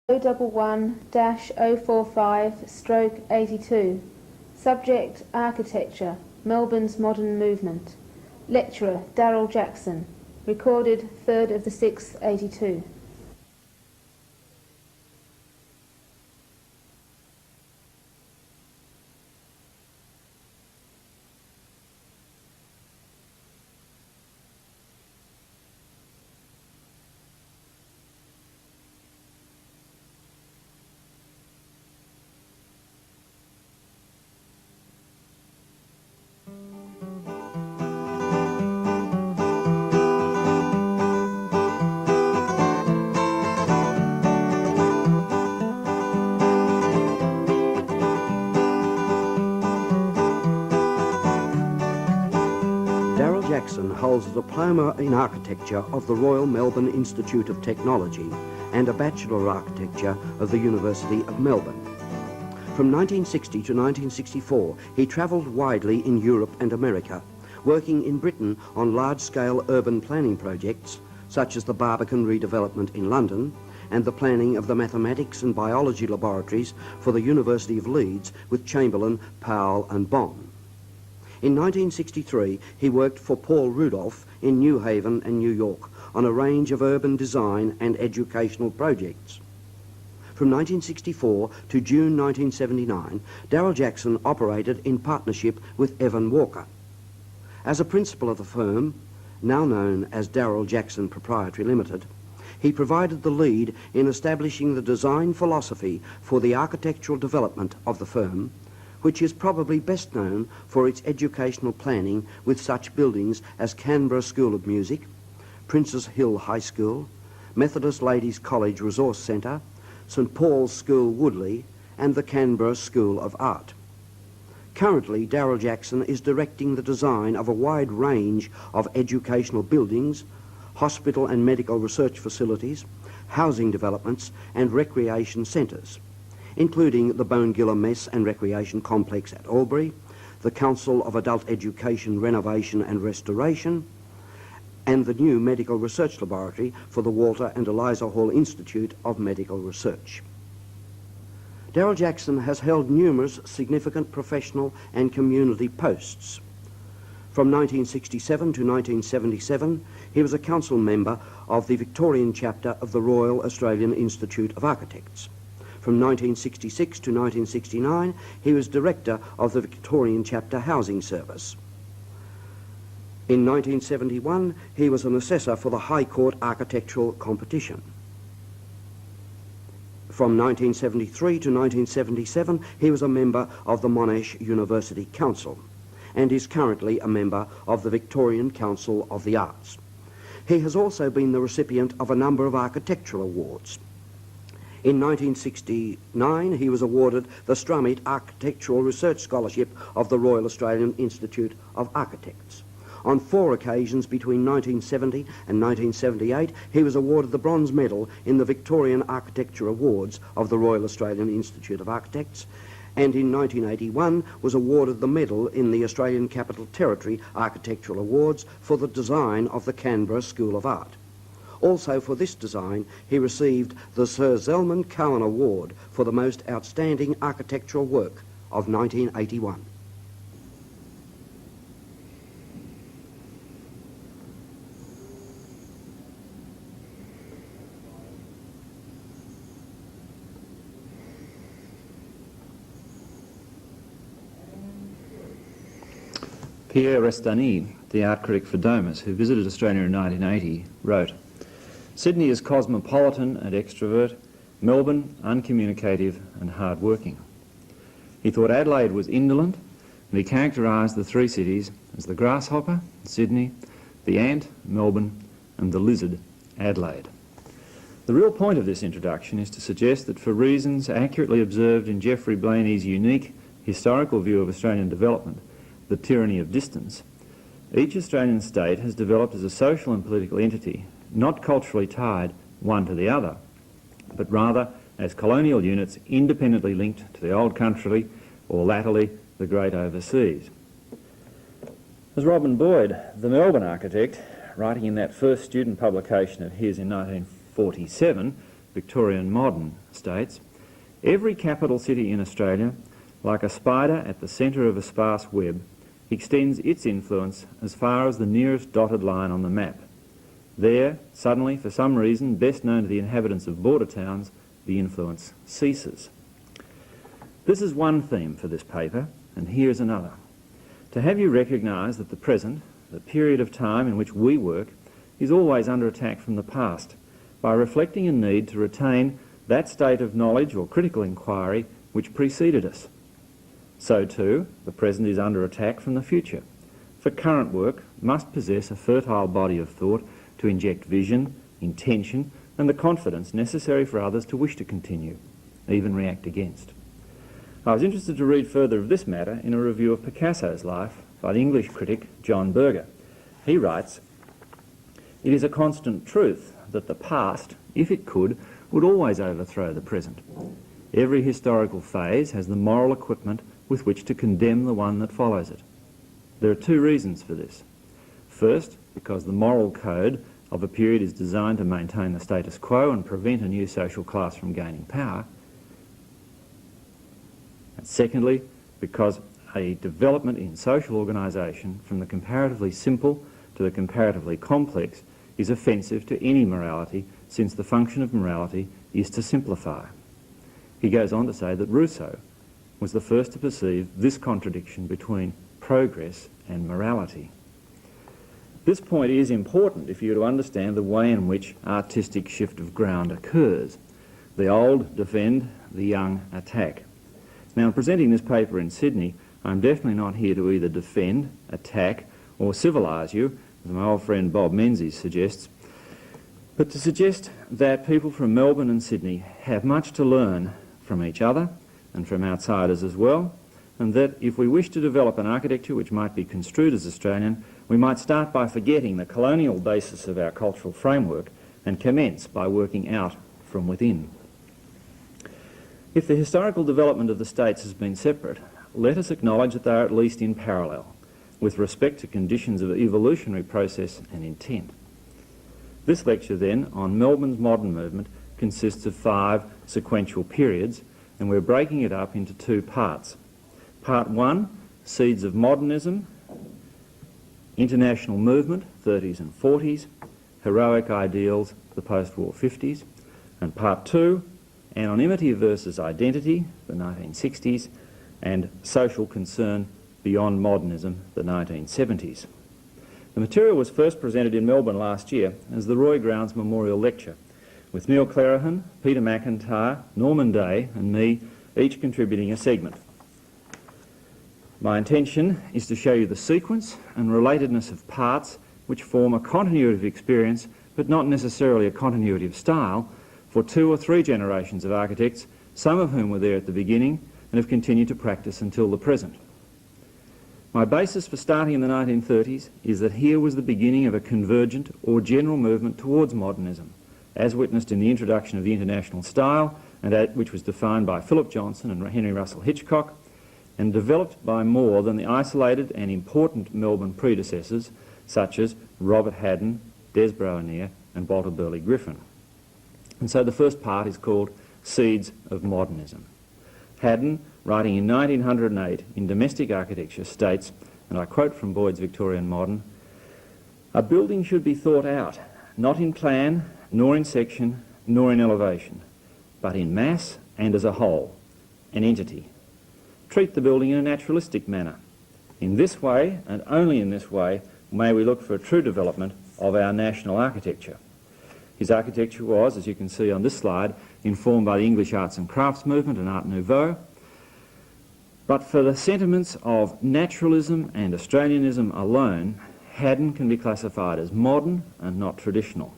011-045/82. Subject: Architecture, Melbourne's Modern Movement. Lecturer: Daryl Jackson. Recorded 3rd of the 6th, 82. Daryl Jackson holds a diploma in architecture of the Royal Melbourne Institute of Technology and a Bachelor of Architecture of the University of Melbourne. From 1960 to 1964, he travelled widely in Europe and America, working in Britain on large-scale urban planning projects such as the Barbican redevelopment in London and the planning of the mathematics and biology laboratories for the University of Leeds with Chamberlain, Powell and Bonn. In 1963, he worked for Paul Rudolph in New Haven and New York on a range of urban design and educational projects. From 1964 to June 1979, Daryl Jackson operated in partnership with Evan Walker. As a principal of the firm, now known as Daryl Jackson Proprietary Limited, he provided the lead in establishing the design philosophy for the architectural development of the firm, which is probably best known for its educational planning with such buildings as Canberra School of Music, Princes Hill High School, Methodist Ladies College Resource Centre, St Paul's School Woodley and the Canberra School of Art. Currently, Daryl Jackson is directing the design of a wide range of educational buildings, hospital and medical research facilities, housing developments and recreation centres, including the Bonegilla Mess and Recreation Complex at Albury, the Council of Adult Education Renovation and Restoration, and the new Medical Research Laboratory for the Walter and Eliza Hall Institute of Medical Research. Daryl Jackson has held numerous significant professional and community posts. From 1967 to 1977, he was a council member of the Victorian chapter of the Royal Australian Institute of Architects. From 1966 to 1969, he was director of the Victorian Chapter Housing Service. In 1971, he was an assessor for the High Court Architectural Competition. From 1973 to 1977, he was a member of the Monash University Council and is currently a member of the Victorian Council of the Arts. He has also been the recipient of a number of architectural awards. In 1969, he was awarded the Strummeet Architectural Research Scholarship of the Royal Australian Institute of Architects. On 4 occasions between 1970 and 1978, he was awarded the Bronze Medal in the Victorian Architecture Awards of the Royal Australian Institute of Architects, and in 1981 was awarded the medal in the Australian Capital Territory Architectural Awards for the design of the Canberra School of Art. Also for this design, he received the Sir Zelman Cohen Award for the most outstanding architectural work of 1981. Pierre Restany, the art critic for Domus, who visited Australia in 1980, wrote, "Sydney is cosmopolitan and extrovert, Melbourne uncommunicative and hard-working." He thought Adelaide was indolent, and he characterised the 3 cities as the grasshopper, Sydney, the ant, Melbourne, and the lizard, Adelaide. The real point of this introduction is to suggest that for reasons accurately observed in Geoffrey Blaney's unique historical view of Australian development, the tyranny of distance, each Australian state has developed as a social and political entity, not culturally tied one to the other, but rather as colonial units independently linked to the old country, or latterly the great overseas. As Robin Boyd, the Melbourne architect, writing in that first student publication of his in 1947, Victorian modern, states, "Every capital city in Australia, like a spider at the centre of a sparse web, extends its influence as far as the nearest dotted line on the map. There, suddenly, for some reason best known to the inhabitants of border towns, the influence ceases." This is one theme for this paper, and here's another. To have you recognise that the present, the period of time in which we work, is always under attack from the past, by reflecting a need to retain that state of knowledge or critical inquiry which preceded us. So too, the present is under attack from the future, for current work must possess a fertile body of thought to inject vision, intention, and the confidence necessary for others to wish to continue, even react against. I was interested to read further of this matter in a review of Picasso's life by the English critic John Berger. He writes, "It is a constant truth that the past, if it could, would always overthrow the present. Every historical phase has the moral equipment with which to condemn the one that follows it. There are two reasons for this. First, because the moral code of a period is designed to maintain the status quo and prevent a new social class from gaining power. And secondly, because a development in social organisation from the comparatively simple to the comparatively complex is offensive to any morality, since the function of morality is to simplify." He goes on to say that Rousseau was the first to perceive this contradiction between progress and morality. This point is important if you are to understand the way in which artistic shift of ground occurs. The old defend, the young attack. Now, in presenting this paper in Sydney, I'm definitely not here to either defend, attack, or civilise you, as my old friend Bob Menzies suggests, but to suggest that people from Melbourne and Sydney have much to learn from each other and from outsiders as well, and that if we wish to develop an architecture which might be construed as Australian, we might start by forgetting the colonial basis of our cultural framework and commence by working out from within. If the historical development of the states has been separate, let us acknowledge that they are at least in parallel, with respect to conditions of evolutionary process and intent. This lecture then on Melbourne's modern movement consists of 5 sequential periods, and we're breaking it up into 2 parts. Part 1, Seeds of Modernism, International Movement, 30s and 40s, Heroic Ideals, the post-war 50s, and Part 2, Anonymity versus Identity, the 1960s, and Social Concern Beyond Modernism, the 1970s. The material was first presented in Melbourne last year as the Roy Grounds Memorial Lecture, with Neil Clerihan, Peter McIntyre, Norman Day and me each contributing a segment. My intention is to show you the sequence and relatedness of parts which form a continuity of experience, but not necessarily a continuity of style, for 2 or 3 generations of architects, some of whom were there at the beginning and have continued to practice until the present. My basis for starting in the 1930s is that here was the beginning of a convergent or general movement towards modernism, as witnessed in the introduction of the international style, and which was defined by Philip Johnson and Henry Russell Hitchcock, and developed by more than the isolated and important Melbourne predecessors, such as Robert Haddon, Des Brownier, and Walter Burley Griffin. And so the first part is called Seeds of Modernism. Haddon, writing in 1908 in Domestic Architecture, states, and I quote from Boyd's Victorian Modern, "A building should be thought out, not in plan, nor in section, nor in elevation, but in mass and as a whole, an entity. Treat the building in a naturalistic manner. In this way, and only in this way, may we look for a true development of our national architecture." His architecture was, as you can see on this slide, informed by the English arts and crafts movement and Art Nouveau. But for the sentiments of naturalism and Australianism alone, Haddon can be classified as modern and not traditional.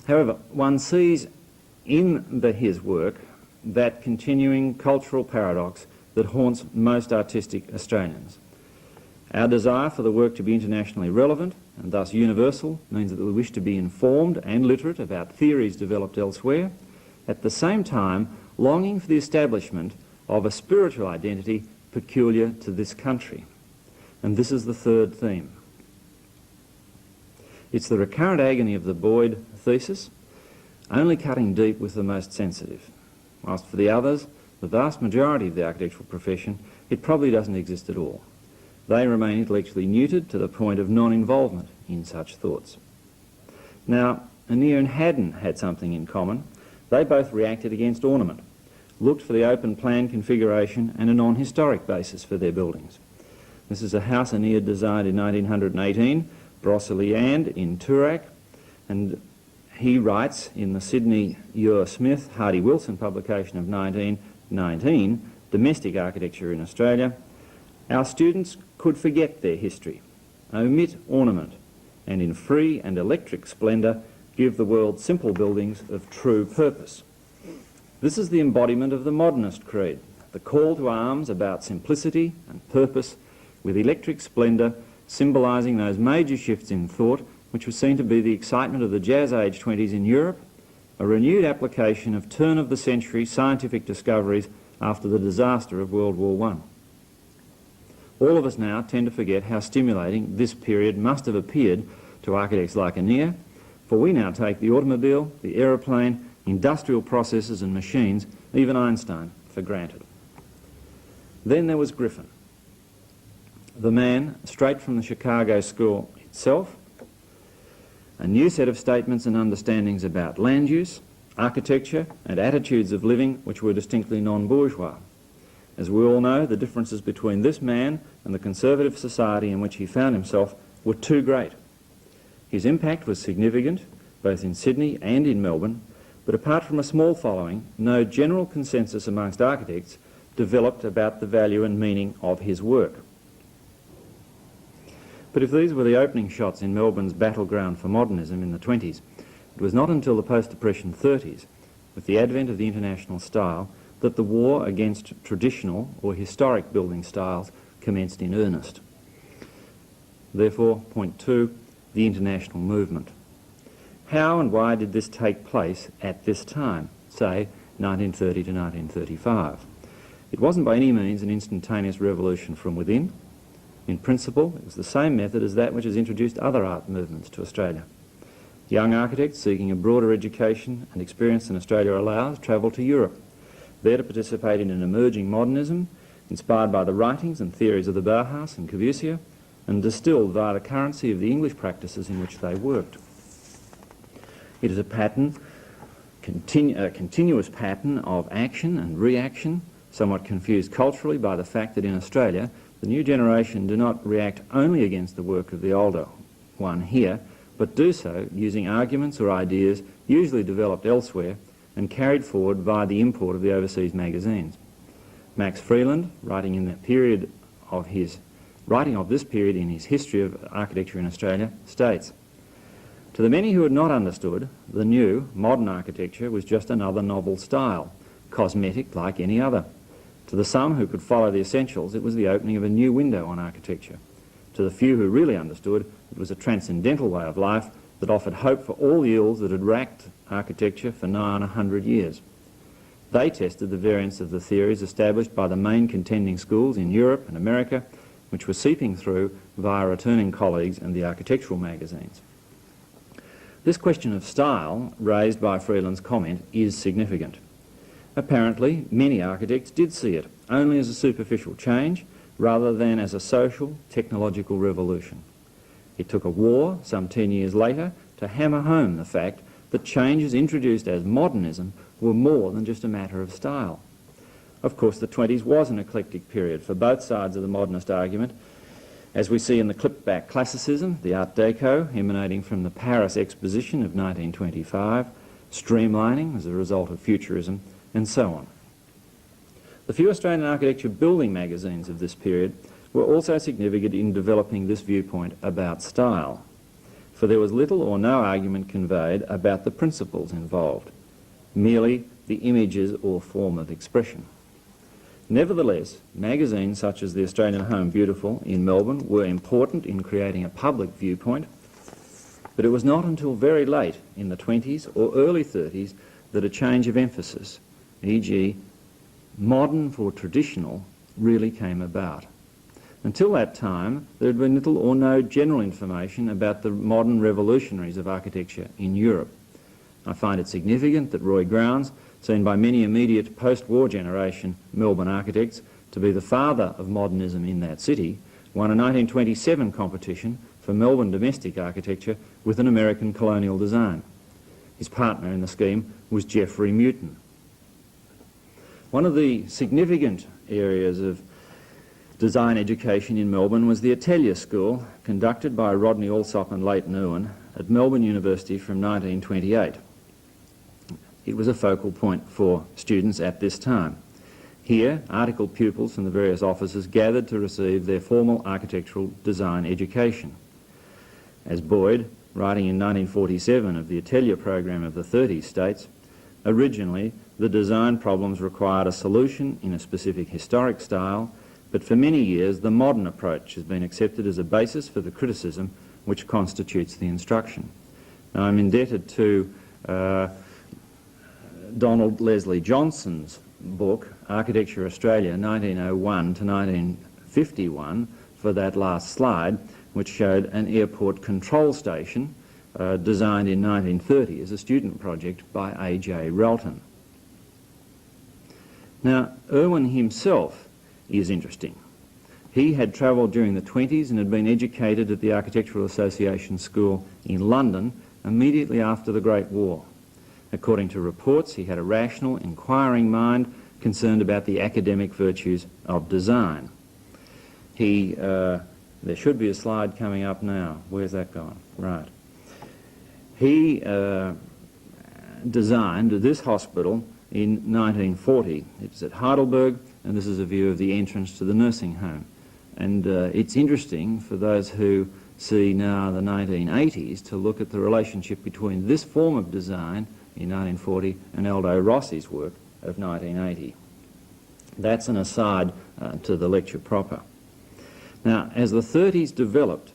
However, one sees in his work that continuing cultural paradox that haunts most artistic Australians. Our desire for the work to be internationally relevant and thus universal means that we wish to be informed and literate about theories developed elsewhere, at the same time longing for the establishment of a spiritual identity peculiar to this country. And this is the third theme. It's the recurrent agony of the Boyd thesis, only cutting deep with the most sensitive. Whilst for the others, the vast majority of the architectural profession, it probably doesn't exist at all. They remain intellectually neutered to the point of non-involvement in such thoughts. Now, Anir and Haddon had something in common. They both reacted against ornament, looked for the open plan configuration and a non-historic basis for their buildings. This is a house Anir designed in 1918, Broceliande in Toorak, and he writes in the Sydney Ure Smith Hardy Wilson publication of 1919, Domestic Architecture in Australia, our students could forget their history, omit ornament, and in free and electric splendour give the world simple buildings of true purpose. This is the embodiment of the modernist creed, the call to arms about simplicity and purpose, with electric splendour symbolising those major shifts in thought which were seen to be the excitement of the Jazz Age 20s in Europe, a renewed application of turn-of-the-century scientific discoveries after the disaster of World War I. All of us now tend to forget how stimulating this period must have appeared to architects like Anir, for we now take the automobile, the aeroplane, industrial processes and machines, even Einstein, for granted. Then there was Griffin, the man straight from the Chicago School itself, a new set of statements and understandings about land use, architecture and attitudes of living which were distinctly non-bourgeois. As we all know, the differences between this man and the conservative society in which he found himself were too great. His impact was significant, both in Sydney and in Melbourne, but apart from a small following, no general consensus amongst architects developed about the value and meaning of his work. But if these were the opening shots in Melbourne's battleground for modernism in the 20s, it was not until the post-depression 30s, with the advent of the international style, that the war against traditional or historic building styles commenced in earnest. Therefore, point 2, the international movement. How and why did this take place at this time, say 1930 to 1935? It wasn't by any means an instantaneous revolution from within. In principle, it was the same method as that which has introduced other art movements to Australia. Young architects seeking a broader education and experience than Australia allows travel to Europe, there to participate in an emerging modernism inspired by the writings and theories of the Bauhaus and Corbusier and distilled via the currency of the English practices in which they worked. It is a pattern, a continuous pattern of action and reaction, somewhat confused culturally by the fact that in Australia the new generation do not react only against the work of the older one here, but do so using arguments or ideas usually developed elsewhere and carried forward via the import of the overseas magazines. Max Freeland, writing of this period in his History of Architecture in Australia, states, "To the many who had not understood, the new, modern architecture was just another novel style, cosmetic like any other. To the some who could follow the essentials, it was the opening of a new window on architecture. To the few who really understood, it was a transcendental way of life that offered hope for all the ills that had racked architecture for nigh on 100 years. They tested the variants of the theories established by the main contending schools in Europe and America, which were seeping through via returning colleagues and the architectural magazines." This question of style, raised by Freeland's comment, is significant. Apparently, many architects did see it only as a superficial change rather than as a social, technological revolution. It took a war, some 10 years later, to hammer home the fact that changes introduced as modernism were more than just a matter of style. Of course, the 20s was an eclectic period for both sides of the modernist argument, as we see in the clipped-back classicism, the Art Deco, emanating from the Paris Exposition of 1925, streamlining as a result of futurism, and so on. The few Australian architecture building magazines of this period were also significant in developing this viewpoint about style, for there was little or no argument conveyed about the principles involved, merely the images or form of expression. Nevertheless, magazines such as the Australian Home Beautiful in Melbourne were important in creating a public viewpoint, but it was not until very late in the 20s or early 30s that a change of emphasis, e.g. modern for traditional, really came about. Until that time, there had been little or no general information about the modern revolutionaries of architecture in Europe. I find it significant that Roy Grounds, seen by many immediate post-war generation Melbourne architects to be the father of modernism in that city, won a 1927 competition for Melbourne domestic architecture with an American colonial design. His partner in the scheme was Geoffrey Mewton. One of the significant areas of design education in Melbourne was the Atelier School, conducted by Rodney Alsop and Leighton Irwin at Melbourne University from 1928. It was a focal point for students at this time. Here, articled pupils from the various offices gathered to receive their formal architectural design education. As Boyd, writing in 1947 of the Atelier program of the 30s, states, originally the design problems required a solution in a specific historic style, but for many years the modern approach has been accepted as a basis for the criticism which constitutes the instruction. Now, I'm indebted to Donald Leslie Johnson's book, Architecture Australia 1901 to 1951, for that last slide, which showed an airport control station designed in 1930 as a student project by A.J. Relton. Now, Irwin himself is interesting. He had travelled during the 20s and had been educated at the Architectural Association School in London immediately after the Great War. According to reports, he had a rational, inquiring mind concerned about the academic virtues of design. There should be a slide coming up now. Where's that gone? Right. He designed this hospital in 1940. It's at Heidelberg, and this is a view of the entrance to the nursing home. And it's interesting for those who see now the 1980s to look at the relationship between this form of design in 1940 and Aldo Rossi's work of 1980. That's an aside to the lecture proper. Now, as the 30s developed,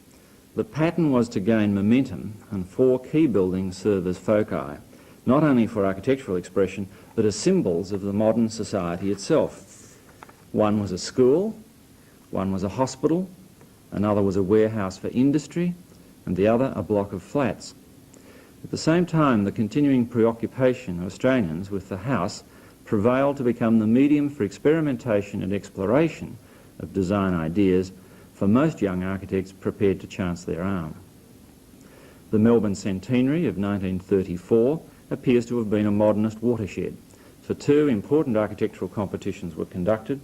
the pattern was to gain momentum, and four key buildings serve as foci, not only for architectural expression, but as symbols of the modern society itself. One was a school, one was a hospital, another was a warehouse for industry, and the other a block of flats. At the same time, the continuing preoccupation of Australians with the house prevailed to become the medium for experimentation and exploration of design ideas for most young architects prepared to chance their arm. The Melbourne centenary of 1934 appears to have been a modernist watershed, for two important architectural competitions were conducted,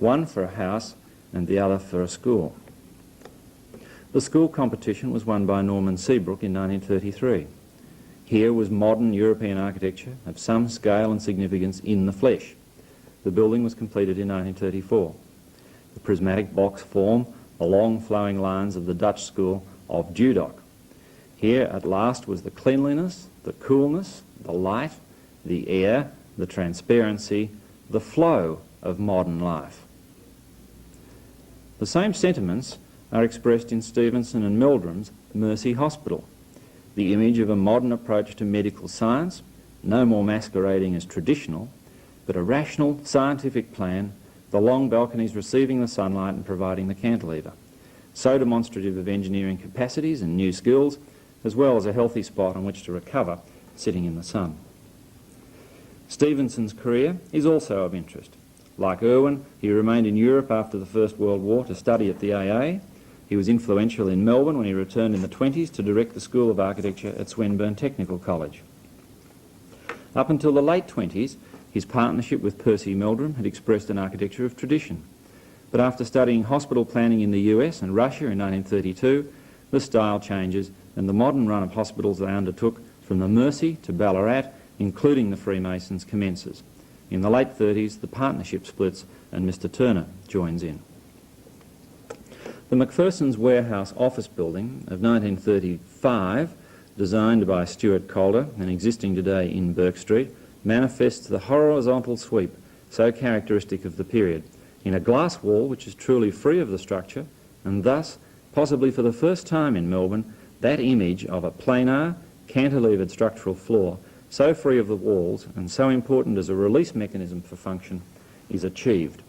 one for a house and the other for a school. The school competition was won by Norman Seabrook in 1933. Here was modern European architecture of some scale and significance in the flesh. The building was completed in 1934. The prismatic box form the long flowing lines of the Dutch school of Dudok. Here at last was the cleanliness, the coolness, the light, the air, the transparency, the flow of modern life. The same sentiments are expressed in Stevenson and Meldrum's Mercy Hospital, the image of a modern approach to medical science, no more masquerading as traditional, but a rational scientific plan, the long balconies receiving the sunlight and providing the cantilever, so demonstrative of engineering capacities and new skills, as well as a healthy spot on which to recover sitting in the sun. Stevenson's career is also of interest. Like Irwin, he remained in Europe after the First World War to study at the AA. He was influential in Melbourne when he returned in the 20s to direct the School of Architecture at Swinburne Technical College. Up until the late 20s, his partnership with Percy Meldrum had expressed an architecture of tradition. But after studying hospital planning in the US and Russia in 1932, the style changes and the modern run of hospitals they undertook from the Mercy to Ballarat, including the Freemasons, commences. In the late 30s, the partnership splits and Mr. Turner joins in. The Macpherson's Warehouse office building of 1935, designed by Stuart Calder and existing today in Burke Street, manifests the horizontal sweep so characteristic of the period, in a glass wall which is truly free of the structure, and thus, possibly for the first time in Melbourne, that image of a planar, cantilevered structural floor, so free of the walls and so important as a release mechanism for function, is achieved.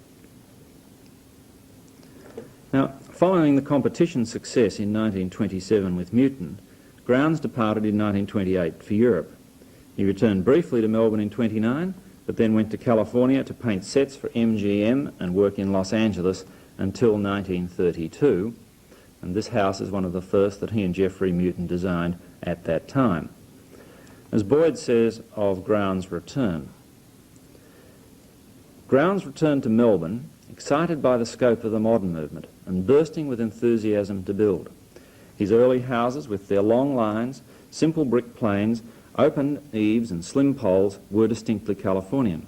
Now, following the competition success in 1927 with Mewton, Grounds departed in 1928 for Europe. He returned briefly to Melbourne in 29, but then went to California to paint sets for MGM and work in Los Angeles until 1932, and this house is one of the first that he and Geoffrey Mewton designed at that time. As Boyd says of Ground's return, Ground's returned to Melbourne, excited by the scope of the modern movement and bursting with enthusiasm to build. His early houses, with their long lines, simple brick planes, open eaves and slim poles, were distinctly Californian.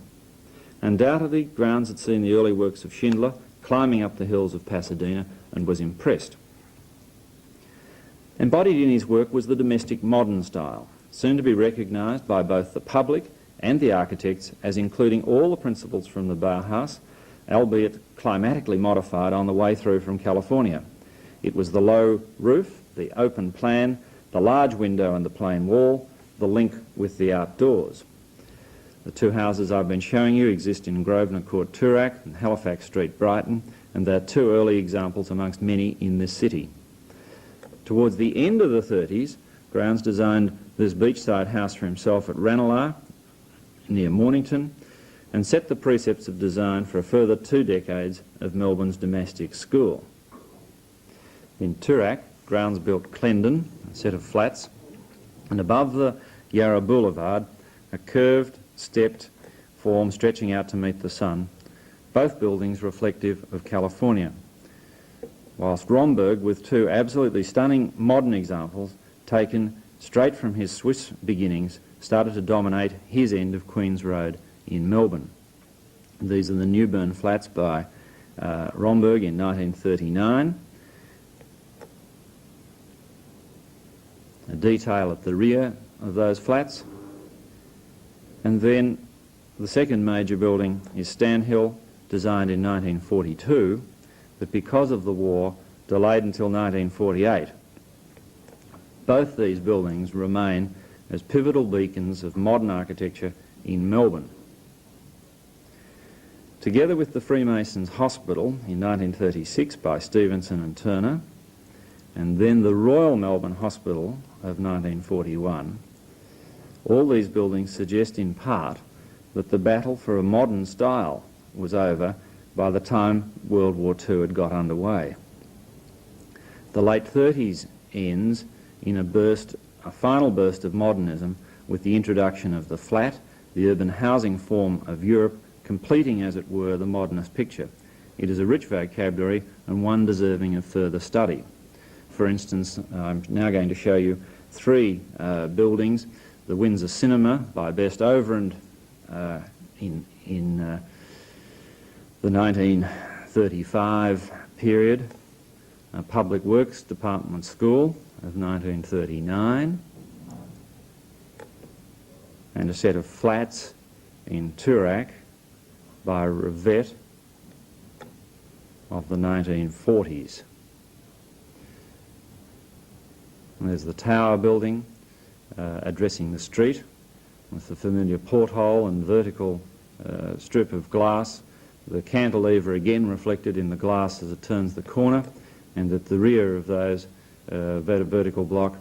Undoubtedly, Grounds had seen the early works of Schindler climbing up the hills of Pasadena and was impressed. Embodied in his work was the domestic modern style, soon to be recognised by both the public and the architects as including all the principles from the Bauhaus, albeit climatically modified on the way through from California. It was the low roof, the open plan, the large window and the plain wall, the link with the outdoors. The two houses I've been showing you exist in Grosvenor Court, Toorak, and Halifax Street, Brighton, and they're two early examples amongst many in this city. Towards the end of the 30s, Grounds designed this beachside house for himself at Ranelagh, near Mornington, and set the precepts of design for a further 2 decades of Melbourne's domestic school. In Toorak, Grounds built Clendon, a set of flats, and above the Yarra Boulevard, a curved, stepped form stretching out to meet the sun, both buildings reflective of California. Whilst Romberg, with 2 absolutely stunning modern examples taken straight from his Swiss beginnings, started to dominate his end of Queen's Road in Melbourne. These are the Newburn flats by Romberg in 1939. A detail at the rear of those flats. And then the second major building is Stanhill, designed in 1942, but because of the war, delayed until 1948. Both these buildings remain as pivotal beacons of modern architecture in Melbourne. Together with the Freemasons' Hospital in 1936 by Stevenson and Turner, and then the Royal Melbourne Hospital of 1941, all these buildings suggest in part that the battle for a modern style was over by the time World War II had got underway. The late 30s ends in a final burst of modernism with the introduction of the flat, the urban housing form of Europe, completing, as it were, the modernist picture. It is a rich vocabulary and one deserving of further study. For instance, I'm now going to show you 3 buildings. The Windsor Cinema by Best Overend in the 1935 period, Public Works Department School of 1939, and a set of flats in Toorak by Rivette of the 1940s. And there's the Tower building addressing the street with the familiar porthole and vertical strip of glass, the cantilever again reflected in the glass as it turns the corner, and at the rear of those vertical block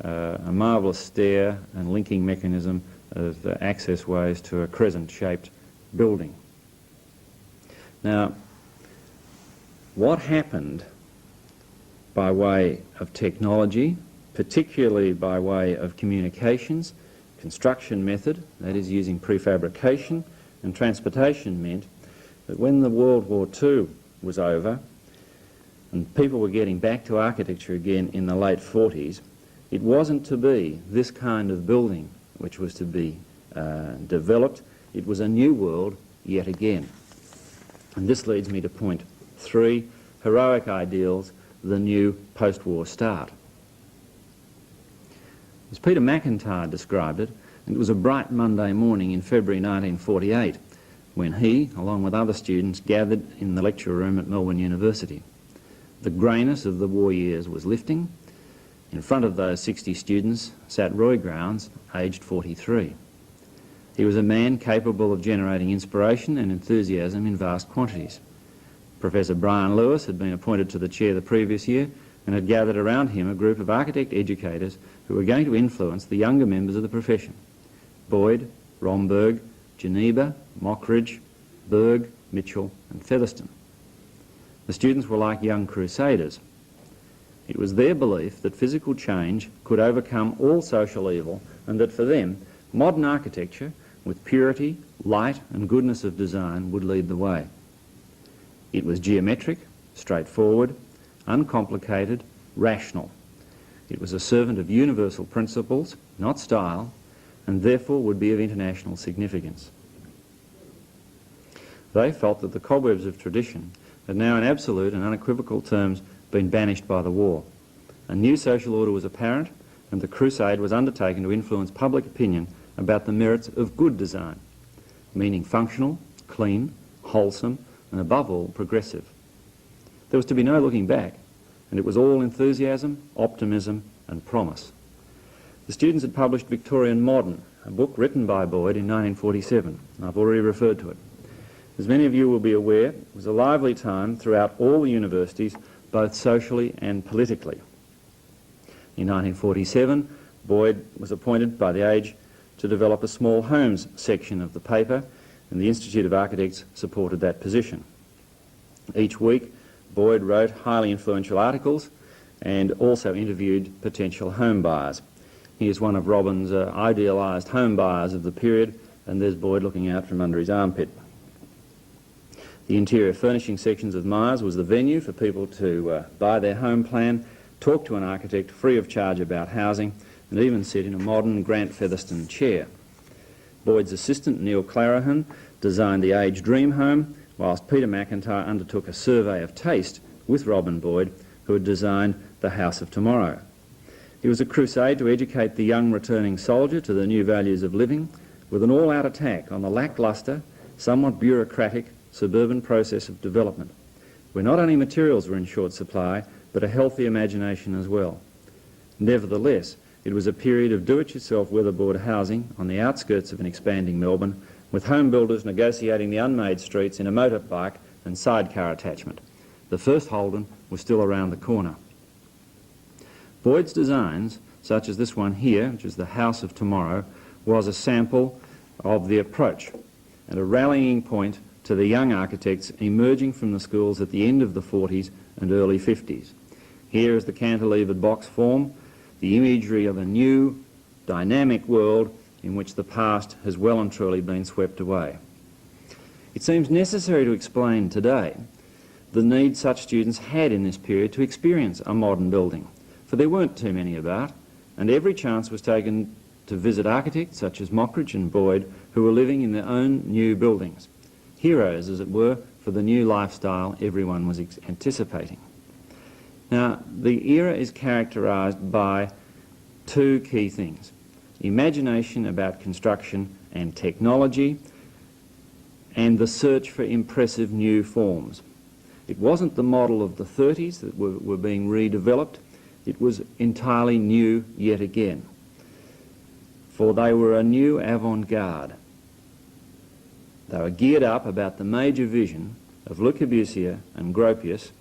a marvellous stair and linking mechanism of access ways to a crescent-shaped building. Now, what happened by way of technology, particularly by way of communications, construction method, that is using prefabrication, and transportation, meant that when the World War II was over and people were getting back to architecture again in the late 40s, it wasn't to be this kind of building which was to be developed. It was a new world yet again. And this leads me to point 3, heroic ideals, the new post-war start. As Peter McIntyre described it, it was a bright Monday morning in February 1948 when he, along with other students, gathered in the lecture room at Melbourne University. The greyness of the war years was lifting. In front of those 60 students sat Roy Grounds, aged 43. He was a man capable of generating inspiration and enthusiasm in vast quantities. Professor Brian Lewis had been appointed to the chair the previous year and had gathered around him a group of architect educators who were going to influence the younger members of the profession. Boyd, Romberg, Geneva, Mockridge, Berg, Mitchell and Featherston. The students were like young crusaders. It was their belief that physical change could overcome all social evil, and that for them, modern architecture, with purity, light and goodness of design, would lead the way. It was geometric, straightforward, uncomplicated, rational. It was a servant of universal principles, not style, and therefore would be of international significance. They felt that the cobwebs of tradition had now in absolute and unequivocal terms been banished by the war. A new social order was apparent, and the crusade was undertaken to influence public opinion about the merits of good design, meaning functional, clean, wholesome, and above all, progressive. There was to be no looking back, and it was all enthusiasm, optimism, and promise. The students had published Victorian Modern, a book written by Boyd in 1947. I've already referred to it. As many of you will be aware, it was a lively time throughout all the universities, both socially and politically. In 1947, Boyd was appointed by the Age to develop a small homes section of the paper, and the Institute of Architects supported that position. Each week, Boyd wrote highly influential articles and also interviewed potential home buyers. He is one of Robin's idealised home buyers of the period, and there's Boyd looking out from under his armpit. The interior furnishing sections of Myers was the venue for people to buy their home plan, talk to an architect free of charge about housing, and even sit in a modern Grant Featherston chair. Boyd's assistant, Neil Clarahan, designed the Age Dream Home, whilst Peter McIntyre undertook a survey of taste with Robin Boyd, who had designed the House of Tomorrow. It was a crusade to educate the young returning soldier to the new values of living, with an all-out attack on the lacklustre, somewhat bureaucratic, suburban process of development, where not only materials were in short supply, but a healthy imagination as well. Nevertheless, it was a period of do-it-yourself weatherboard housing on the outskirts of an expanding Melbourne, with home builders negotiating the unmade streets in a motorbike and sidecar attachment. The first Holden was still around the corner. Boyd's designs, such as this one here, which is the House of Tomorrow, was a sample of the approach and a rallying point to the young architects emerging from the schools at the end of the 40s and early 50s. Here is the cantilevered box form, the imagery of a new, dynamic world in which the past has well and truly been swept away. It seems necessary to explain today the need such students had in this period to experience a modern building, for there weren't too many about, and every chance was taken to visit architects such as Mockridge and Boyd, who were living in their own new buildings. Heroes, as it were, for the new lifestyle everyone was anticipating. Now, the era is characterised by two key things: imagination about construction and technology, and the search for impressive new forms. It wasn't the model of the 30s that were being redeveloped, it was entirely new yet again, for they were a new avant-garde. They were geared up about the major vision of Le Corbusier and Gropius,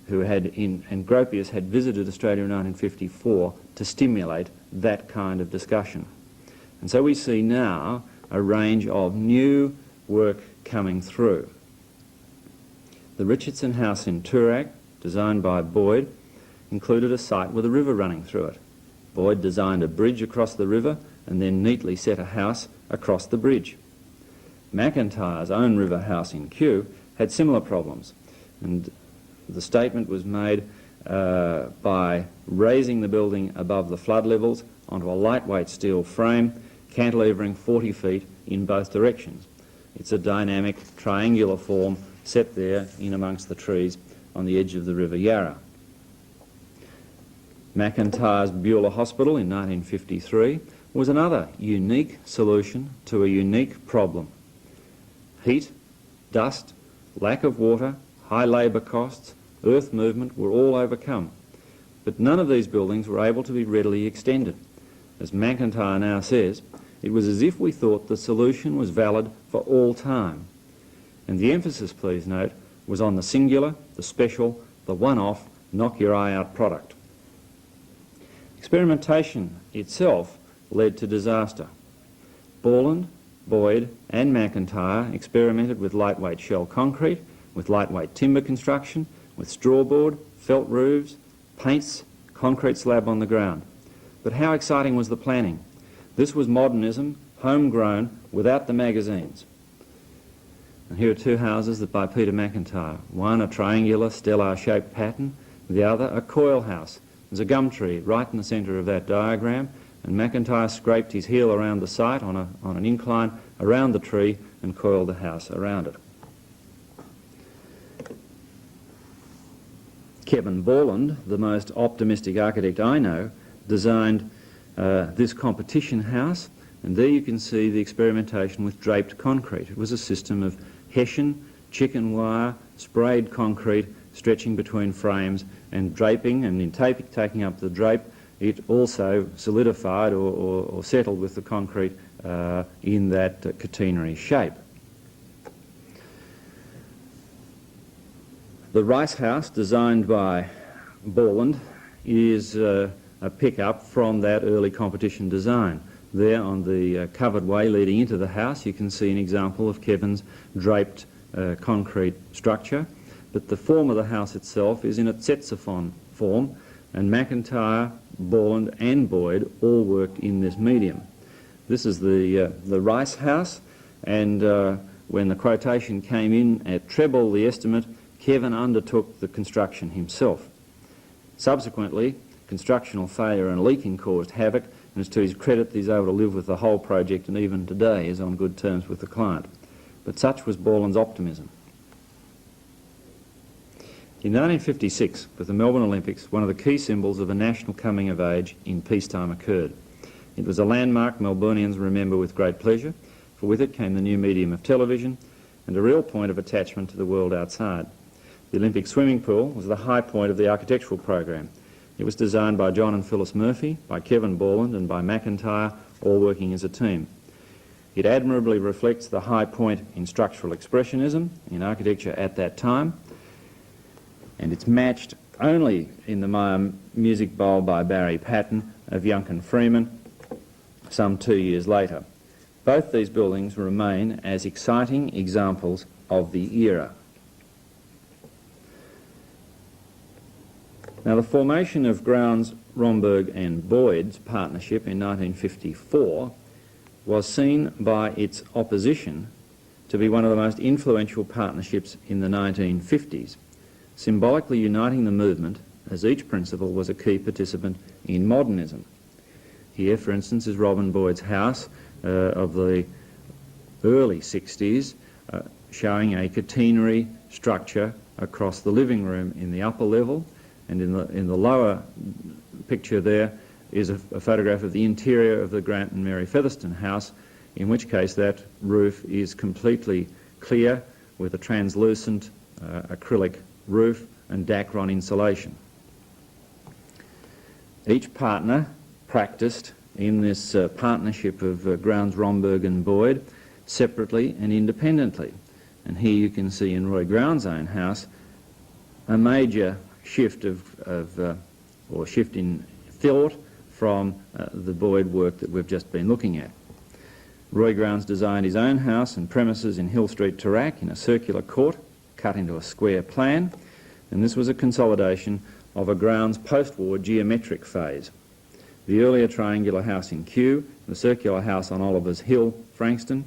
and Gropius had visited Australia in 1954 to stimulate that kind of discussion. And so we see now a range of new work coming through. The Richardson House in Toorak, designed by Boyd, included a site with a river running through it. Boyd designed a bridge across the river and then neatly set a house across the bridge. McIntyre's own river house in Kew had similar problems, and the statement was made by raising the building above the flood levels onto a lightweight steel frame, cantilevering 40 feet in both directions. It's a dynamic triangular form set there in amongst the trees on the edge of the River Yarra. McIntyre's Beulah Hospital in 1953 was another unique solution to a unique problem. Heat, dust, lack of water, high labour costs, earth movement were all overcome. But none of these buildings were able to be readily extended. As McIntyre now says, it was as if we thought the solution was valid for all time. And the emphasis, please note, was on the singular, the special, the one-off, knock-your-eye-out product. Experimentation itself led to disaster. Borland, Boyd and McIntyre experimented with lightweight shell concrete, with lightweight timber construction, with strawboard, felt roofs, paints, concrete slab on the ground. But how exciting was the planning? This was modernism, homegrown, without the magazines. And here are two houses that by Peter McIntyre. One a triangular, stellar-shaped pattern, the other a coil house. There's a gum tree right in the centre of that diagram, and McIntyre scraped his heel around the site on an incline around the tree and coiled the house around it. Kevin Borland, the most optimistic architect I know, designed this competition house, and there you can see the experimentation with draped concrete. It was a system of hessian, chicken wire, sprayed concrete stretching between frames and draping, and in taking up the drape it also solidified or settled with the concrete in that catenary shape. The Rice House, designed by Borland, is a pick-up from that early competition design. There on the covered way leading into the house you can see an example of Kevin's draped concrete structure, but the form of the house itself is in its setsaphon form, and McIntyre, Borland and Boyd all worked in this medium. This is the Rice House, and when the quotation came in at treble the estimate, Kevin undertook the construction himself. Subsequently, constructional failure and leaking caused havoc, and it's to his credit that he's able to live with the whole project and even today is on good terms with the client. But such was Borland's optimism. In 1956, with the Melbourne Olympics, one of the key symbols of a national coming of age in peacetime occurred. It was a landmark Melburnians remember with great pleasure, for with it came the new medium of television and a real point of attachment to the world outside. The Olympic swimming pool was the high point of the architectural program. It was designed by John and Phyllis Murphy, by Kevin Borland and by McIntyre, all working as a team. It admirably reflects the high point in structural expressionism in architecture at that time, and it's matched only in the Maya music bowl by Barry Patton of Young and Freeman some 2 years later. Both these buildings remain as exciting examples of the era. Now, the formation of Grounds, Romberg and Boyd's partnership in 1954 was seen by its opposition to be one of the most influential partnerships in the 1950s, symbolically uniting the movement as each principal was a key participant in modernism. Here, for instance, is Robin Boyd's house of the early 60s, showing a catenary structure across the living room in the upper level, and in the lower picture there is a photograph of the interior of the Grant and Mary Featherston house, in which case that roof is completely clear with a translucent acrylic roof and Dacron insulation. Each partner practiced in this partnership of Grounds, Romberg and Boyd separately and independently. And here you can see in Roy Grounds' own house a major shift shift in thought from the Boyd work that we've just been looking at. Roy Grounds designed his own house and premises in Hill Street, Toorak, in a circular court cut into a square plan, and this was a consolidation of a Grounds post-war geometric phase. The earlier triangular house in Kew, the circular house on Oliver's Hill, Frankston,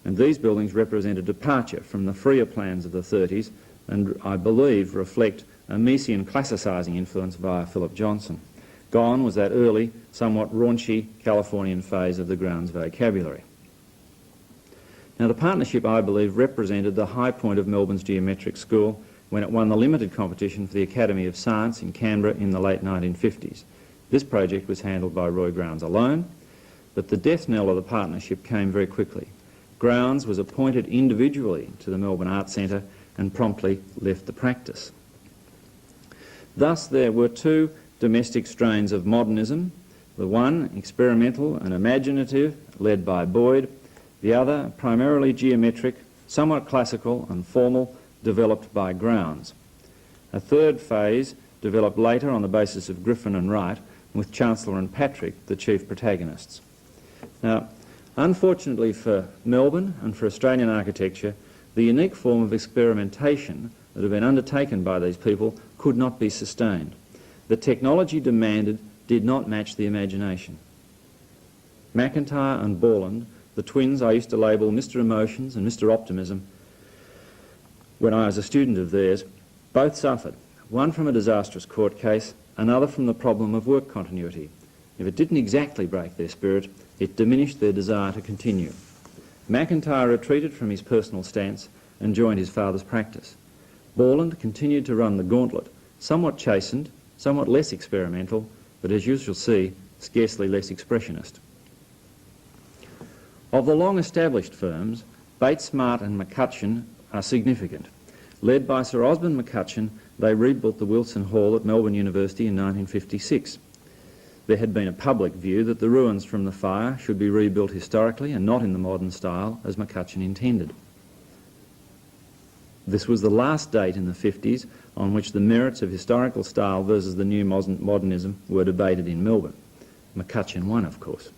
and these buildings represent a departure from the freer plans of the 30s and, I believe, reflect a Messian classicising influence via Philip Johnson. Gone was that early, somewhat raunchy Californian phase of the Grounds vocabulary. Now, the partnership, I believe, represented the high point of Melbourne's geometric school when it won the limited competition for the Academy of Science in Canberra in the late 1950s. This project was handled by Roy Grounds alone, but the death knell of the partnership came very quickly. Grounds was appointed individually to the Melbourne Arts Centre and promptly left the practice. Thus, there were two domestic strains of modernism, the one experimental and imaginative, led by Boyd, the other primarily geometric, somewhat classical and formal, developed by Grounds. A third phase developed later on the basis of Griffin and Wright, with Chancellor and Patrick the chief protagonists. Now, Unfortunately for Melbourne and for Australian architecture, the unique form of experimentation that had been undertaken by these people could not be sustained. The technology demanded did not match the imagination. McIntyre and Borland, the twins I used to label Mr. Emotions and Mr. Optimism when I was a student of theirs, both suffered, one from a disastrous court case, another from the problem of work continuity. If it didn't exactly break their spirit, it diminished their desire to continue. McIntyre retreated from his personal stance and joined his father's practice. Borland continued to run the gauntlet, somewhat chastened, somewhat less experimental, but as you shall see, scarcely less expressionist. Of the long-established firms, Bates, Smart and McCutcheon are significant. Led by Sir Osborne McCutcheon, they rebuilt the Wilson Hall at Melbourne University in 1956. There had been a public view that the ruins from the fire should be rebuilt historically and not in the modern style as McCutcheon intended. This was the last date in the 50s on which the merits of historical style versus the new modernism were debated in Melbourne. McCutcheon won, of course.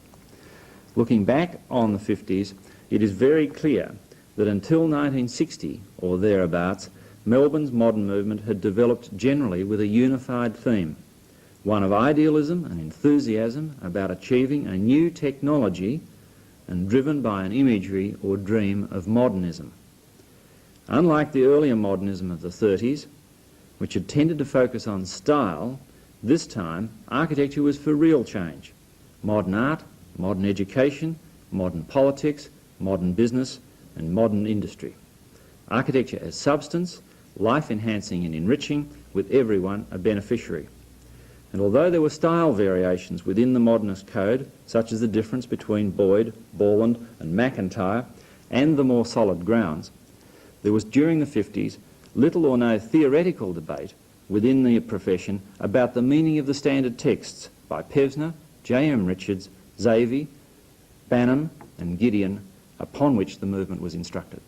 Looking back on the 50s, it is very clear that until 1960 or thereabouts, Melbourne's modern movement had developed generally with a unified theme, one of idealism and enthusiasm about achieving a new technology and driven by an imagery or dream of modernism. Unlike the earlier modernism of the 30s, which had tended to focus on style, this time architecture was for real change. Modern art, modern education, modern politics, modern business and modern industry. Architecture as substance, life-enhancing and enriching, with everyone a beneficiary. And although there were style variations within the modernist code, such as the difference between Boyd, Borland and McIntyre, and the more solid grounds, there was during the 50s little or no theoretical debate within the profession about the meaning of the standard texts by Pevsner, J.M. Richards, Zavy, Banham and Gideon, upon which the movement was instructed.